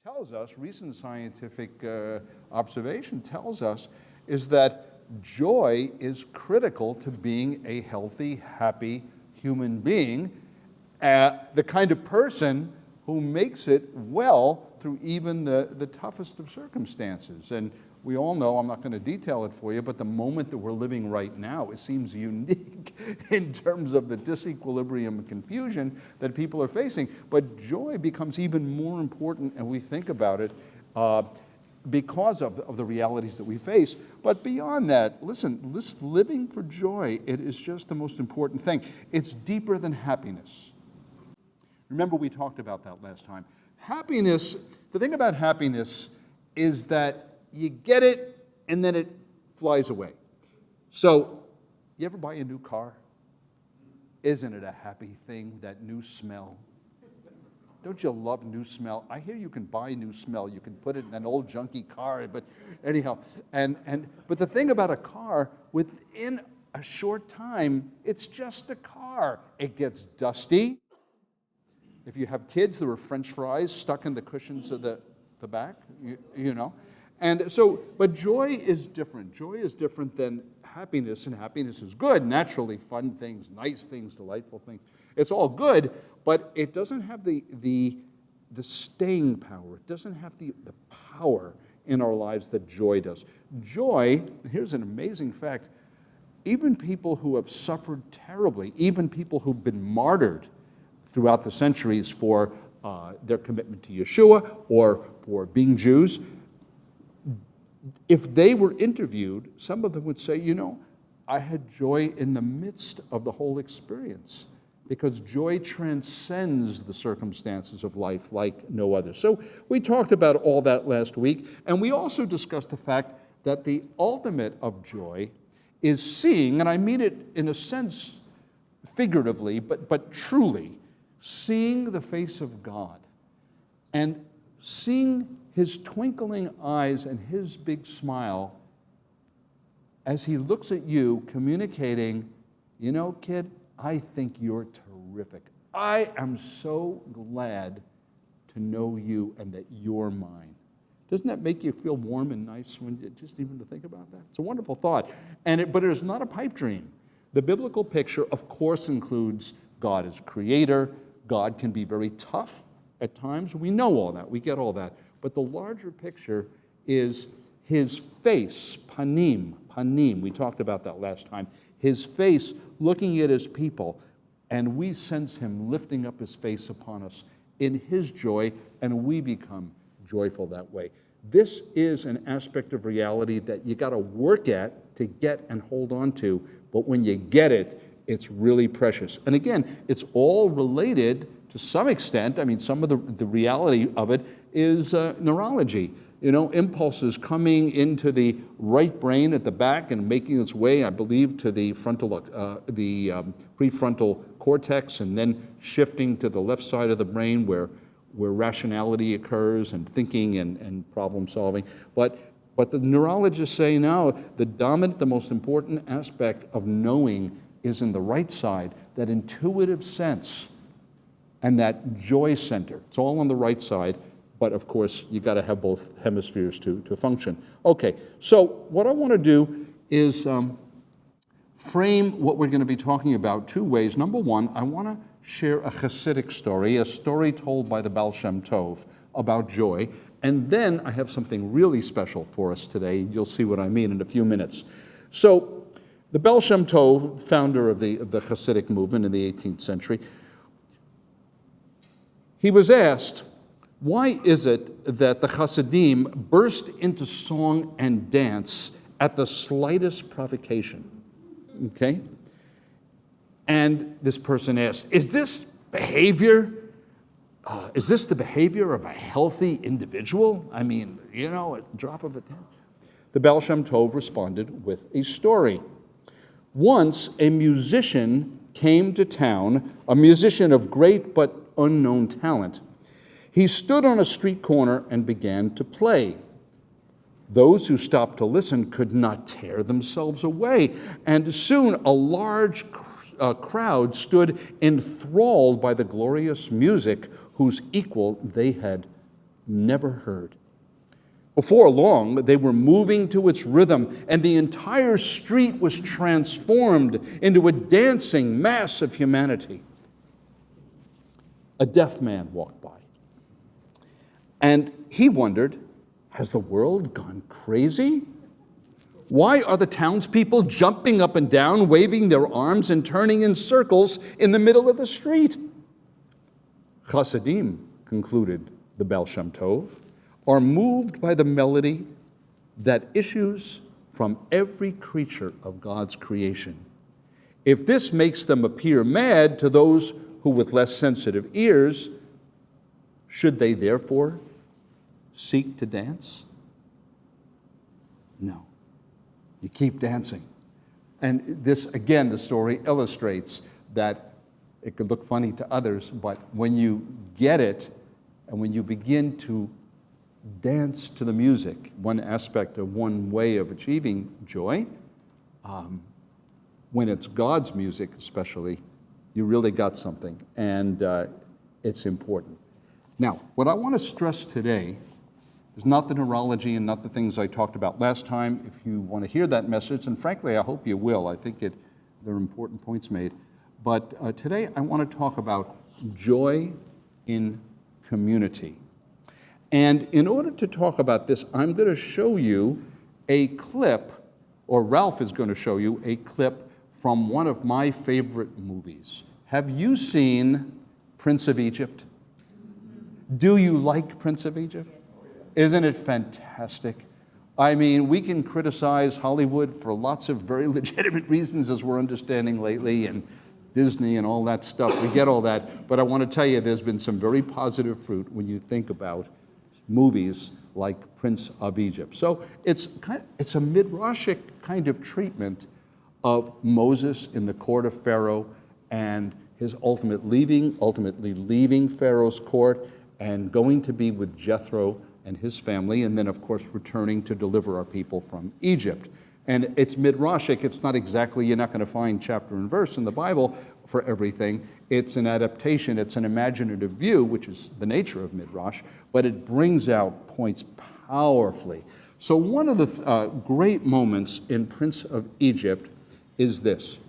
tells us, recent scientific observation tells us, is that joy is critical to being a healthy, happy human being, the kind of person who makes it well through even the toughest of circumstances. And we all know, I'm not going to detail it for you, but the moment that we're living right now, it seems unique in terms of the disequilibrium and confusion that people are facing. But joy becomes even more important, and we think about it because of the realities that we face. But beyond that, listen, living for joy, it is just the most important thing. It's deeper than happiness. Remember, we talked about that last time. Happiness, the thing about happiness is that you get it and then it flies away. So, you ever buy a new car? Isn't it a happy thing, that new smell? Don't you love new smell? I hear you can buy new smell. You can put it in an old junky car, but anyhow. But the thing about a car, within a short time, it's just a car. It gets dusty. If you have kids, there are French fries stuck in the cushions of the back, you know. And so, but joy is different. Joy is different than happiness, and happiness is good. Naturally, fun things, nice things, delightful things. It's all good, but it doesn't have the staying power. It doesn't have the power in our lives that joy does. Joy, here's an amazing fact, even people who have suffered terribly, even people who've been martyred throughout the centuries for their commitment to Yeshua or for being Jews, if they were interviewed, some of them would say, you know, I had joy in the midst of the whole experience, because joy transcends the circumstances of life like no other. So we talked about all that last week, and we also discussed the fact that the ultimate of joy is seeing, and I mean it in a sense figuratively, but truly, seeing the face of God and seeing his twinkling eyes and his big smile as he looks at you, communicating, you know, kid, I think you're terrific. I am so glad to know you and that you're mine. Doesn't that make you feel warm and nice when you just even to think about that? It's a wonderful thought. But it is not a pipe dream. The biblical picture, of course, includes God as creator. God can be very tough at times. We know all that. We get all that. But the larger picture is his face, panim. We talked about that last time. His face looking at his people, and we sense him lifting up his face upon us in his joy, and we become joyful that way. This is an aspect of reality that you got to work at to get and hold on to, but when you get it, it's really precious. And again, it's all related to some extent. I mean, some of the reality of it is neurology. You know, impulses coming into the right brain at the back and making its way, I believe, to the prefrontal cortex, and then shifting to the left side of the brain where rationality occurs and thinking and problem solving. But the neurologists say now the most important aspect of knowing is in the right side, that intuitive sense and that joy center. It's all on the right side. But of course, you got to have both hemispheres to function. Okay, so what I want to do is frame what we're going to be talking about two ways. Number one, I want to share a Hasidic story, a story told by the Baal Shem Tov about joy. And then I have something really special for us today. You'll see what I mean in a few minutes. So the Baal Shem Tov, founder of the Hasidic movement in the 18th century, he was asked, why is it that the Hasidim burst into song and dance at the slightest provocation? Okay? And this person asked, is this the behavior of a healthy individual? I mean, you know, a drop of a tent. The Baal Shem Tov responded with a story. Once a musician came to town, a musician of great but unknown talent. He stood on a street corner and began to play. Those who stopped to listen could not tear themselves away, and soon a large crowd stood enthralled by the glorious music whose equal they had never heard. Before long, they were moving to its rhythm, and the entire street was transformed into a dancing mass of humanity. A deaf man walked by, and he wondered, has the world gone crazy? Why are the townspeople jumping up and down, waving their arms and turning in circles in the middle of the street? Chassidim, concluded the Baal Shem Tov, are moved by the melody that issues from every creature of God's creation. If this makes them appear mad to those who with less sensitive ears, should they therefore seek to dance? No. You keep dancing. And this, again, the story illustrates that it could look funny to others, but when you get it and when you begin to dance to the music, one aspect of one way of achieving joy, when it's God's music especially, you really got something, and it's important. Now, what I want to stress today is not the neurology and not the things I talked about last time. If you want to hear that message, and frankly, I hope you will. I think there are important points made. But today, I want to talk about joy in community. And in order to talk about this, I'm going to show you a clip, or Ralph is going to show you a clip from one of my favorite movies. Have you seen Prince of Egypt? Do you like Prince of Egypt? Isn't it fantastic? I mean, we can criticize Hollywood for lots of very legitimate reasons, as we're understanding lately, and Disney and all that stuff. We get all that. But I want to tell you, there's been some very positive fruit when you think about movies like Prince of Egypt. So it's a midrashic kind of treatment of Moses in the court of Pharaoh and his ultimately leaving Pharaoh's court and going to be with Jethro and his family, and then, of course, returning to deliver our people from Egypt. And it's midrashic. It's not exactly, you're not going to find chapter and verse in the Bible for everything. It's an adaptation. It's an imaginative view, which is the nature of midrash, but it brings out points powerfully. So one of the great moments in Prince of Egypt is this.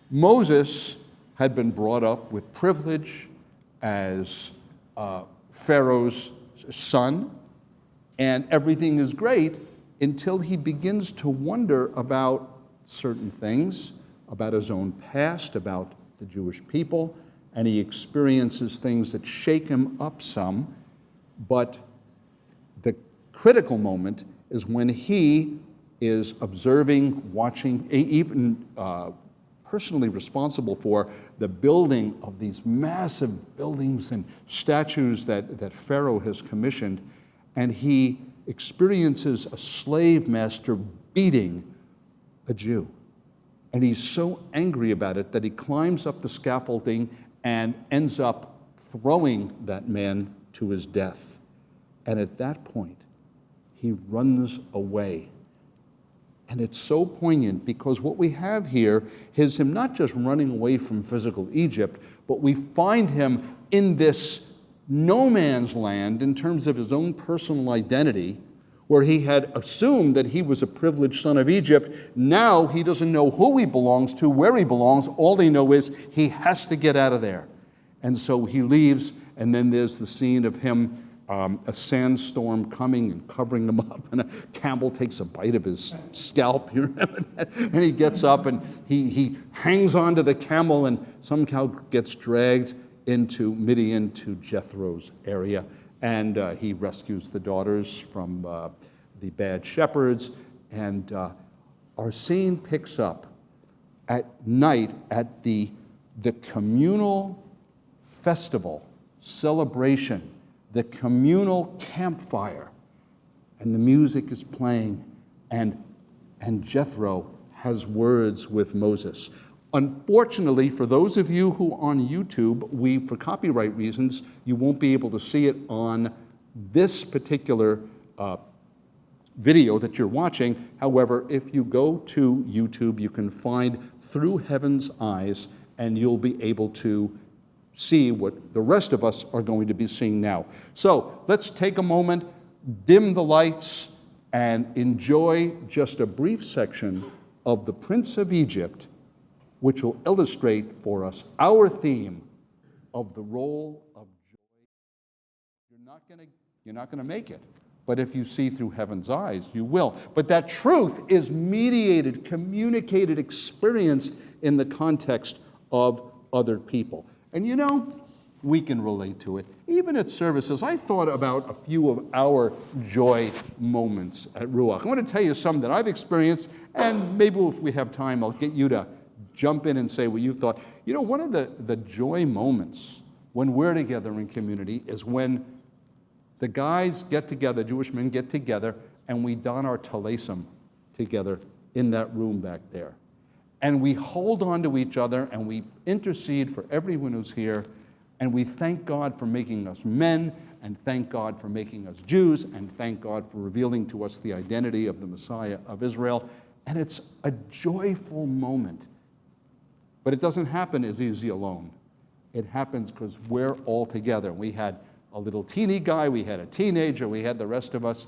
Moses had been brought up with privilege as Pharaoh's son, and everything is great until he begins to wonder about certain things, about his own past, about the Jewish people, and he experiences things that shake him up some. But the critical moment is when he is observing, watching, even personally responsible for the building of these massive buildings and statues that Pharaoh has commissioned, and he experiences a slave master beating a Jew. And he's so angry about it that he climbs up the scaffolding and ends up throwing that man to his death. And at that point, he runs away. And it's so poignant because what we have here is him not just running away from physical Egypt, but we find him in this no man's land in terms of his own personal identity, where he had assumed that he was a privileged son of Egypt. Now he doesn't know who he belongs to, where he belongs. All they know is he has to get out of there. And so he leaves, and then there's the scene of him, a sandstorm coming and covering him up, and a camel takes a bite of his scalp. You remember that? And he gets up, and he hangs onto the camel, and somehow gets dragged into Midian to Jethro's area. And he rescues the daughters from the bad shepherds. And our scene picks up at night at the communal festival, celebration, the communal campfire. And the music is playing, and Jethro has words with Moses. Unfortunately, for those of you who are on YouTube, for copyright reasons, you won't be able to see it on this particular video that you're watching. However, if you go to YouTube, you can find Through Heaven's Eyes, and you'll be able to see what the rest of us are going to be seeing now. So let's take a moment, dim the lights, and enjoy just a brief section of the Prince of Egypt, which will illustrate for us our theme of the role of joy. You're not going to make it. But if you see through heaven's eyes, you will. But that truth is mediated, communicated, experienced in the context of other people. And you know, we can relate to it. Even at services, I thought about a few of our joy moments at Ruach. I want to tell you some that I've experienced, and maybe if we have time, I'll get you to jump in and say what you've thought. You know, one of the joy moments when we're together in community is when the guys get together, Jewish men get together, and we don our talesim together in that room back there. And we hold on to each other, and we intercede for everyone who's here, and we thank God for making us men, and thank God for making us Jews, and thank God for revealing to us the identity of the Messiah of Israel. And it's a joyful moment. But it doesn't happen as easy alone. It happens because we're all together. We had a little teeny guy, we had a teenager, we had the rest of us.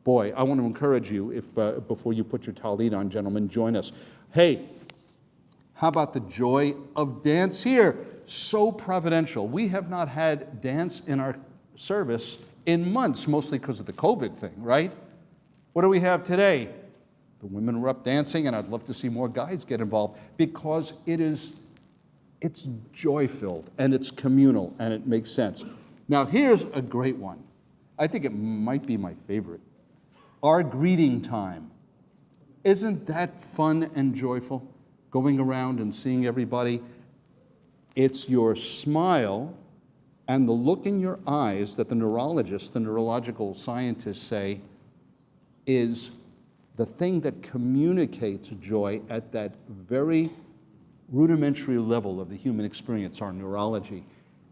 Boy, I want to encourage you, if before you put your talit on, gentlemen, join us. Hey, how about the joy of dance here? So providential. We have not had dance in our service in months, mostly because of the COVID thing, right? What do we have today? The women were up dancing, and I'd love to see more guys get involved because it's joy-filled, and it's communal, and it makes sense. Now, here's a great one. I think it might be my favorite. Our greeting time. Isn't that fun and joyful? Going around and seeing everybody. It's your smile and the look in your eyes that the neurologists, the neurological scientists say is the thing that communicates joy at that very rudimentary level of the human experience, our neurology.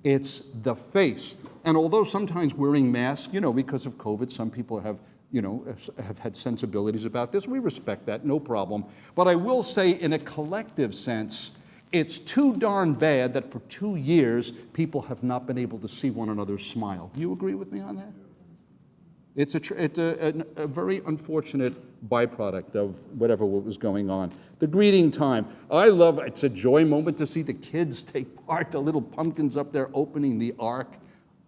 It's the face. And although sometimes wearing masks, because of COVID, some people have had sensibilities about this. We respect that, no problem. But I will say in a collective sense, it's too darn bad that for 2 years, people have not been able to see one another smile. Do you agree with me on that? It's a very unfortunate byproduct of whatever was going on. The greeting time. It's a joy moment to see the kids take part, the little pumpkins up there opening the ark.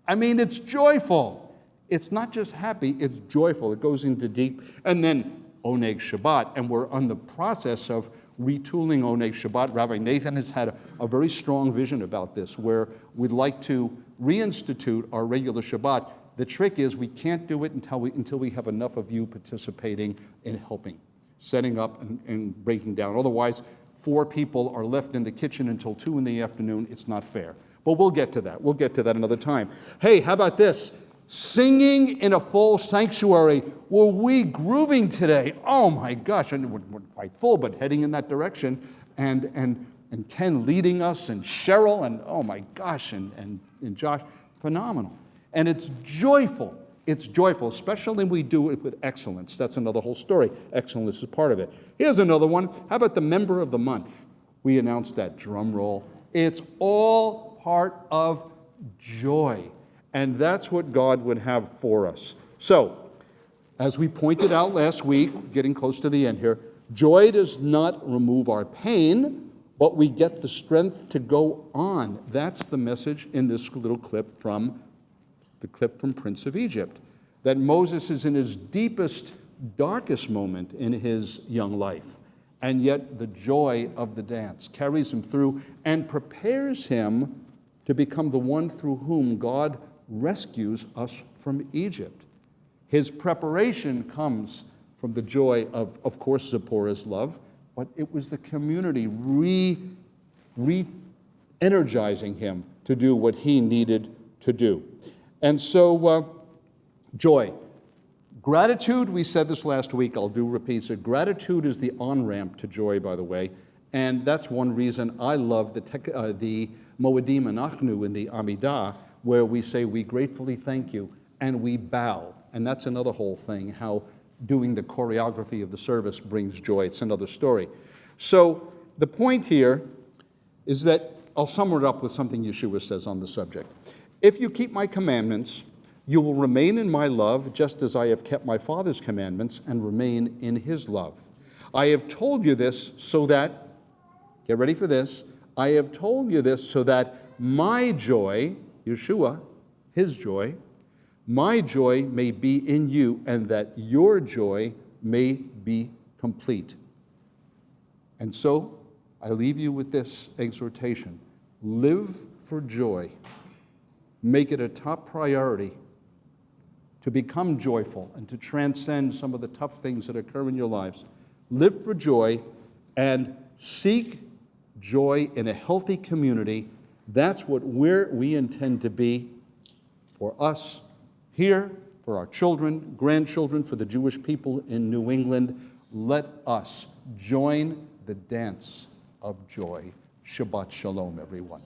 I mean, it's joyful. It's not just happy, it's joyful. It goes into deep. And then Oneg Shabbat, and we're on the process of retooling Oneg Shabbat. Rabbi Nathan has had a very strong vision about this, where we'd like to reinstitute our regular Shabbat. The trick is we can't do it until we have enough of you participating in helping, setting up and breaking down. Otherwise, 4 people are left in the kitchen until 2 in the afternoon. It's not fair. But we'll get to that. We'll get to that another time. Hey, how about this? Singing in a full sanctuary. Were we grooving today? Oh my gosh, and we're quite full, but heading in that direction. And Ken leading us, and Cheryl, and oh my gosh, and Josh, phenomenal. And it's joyful. It's joyful, especially when we do it with excellence. That's another whole story. Excellence is part of it. Here's another one. How about the member of the month? We announced that, drum roll. It's all part of joy. And that's what God would have for us. So, as we pointed out last week, getting close to the end here, joy does not remove our pain, but we get the strength to go on. That's the message in this little clip from Prince of Egypt, that Moses is in his deepest, darkest moment in his young life, and yet the joy of the dance carries him through and prepares him to become the one through whom God rescues us from Egypt. His preparation comes from the joy of course, Zipporah's love, but it was the community re-energizing him to do what he needed to do. And so, joy. Gratitude, we said this last week, I'll do repeats. So gratitude is the on-ramp to joy, by the way. And that's one reason I love the Moedim Anachnu in the Amidah, where we say we gratefully thank you and we bow. And that's another whole thing, how doing the choreography of the service brings joy. It's another story. So the point here is that I'll sum it up with something Yeshua says on the subject. If you keep my commandments, you will remain in my love, just as I have kept my Father's commandments and remain in his love. I have told you this so that, get ready for this, I have told you this so that my joy, Yeshua, his joy, my joy may be in you, and that your joy may be complete. And so, I leave you with this exhortation. Live for joy. Make it a top priority to become joyful and to transcend some of the tough things that occur in your lives. Live for joy and seek joy in a healthy community. That's what we intend to be for us here, for our children, grandchildren, for the Jewish people in New England. Let us join the dance of joy. Shabbat Shalom, everyone.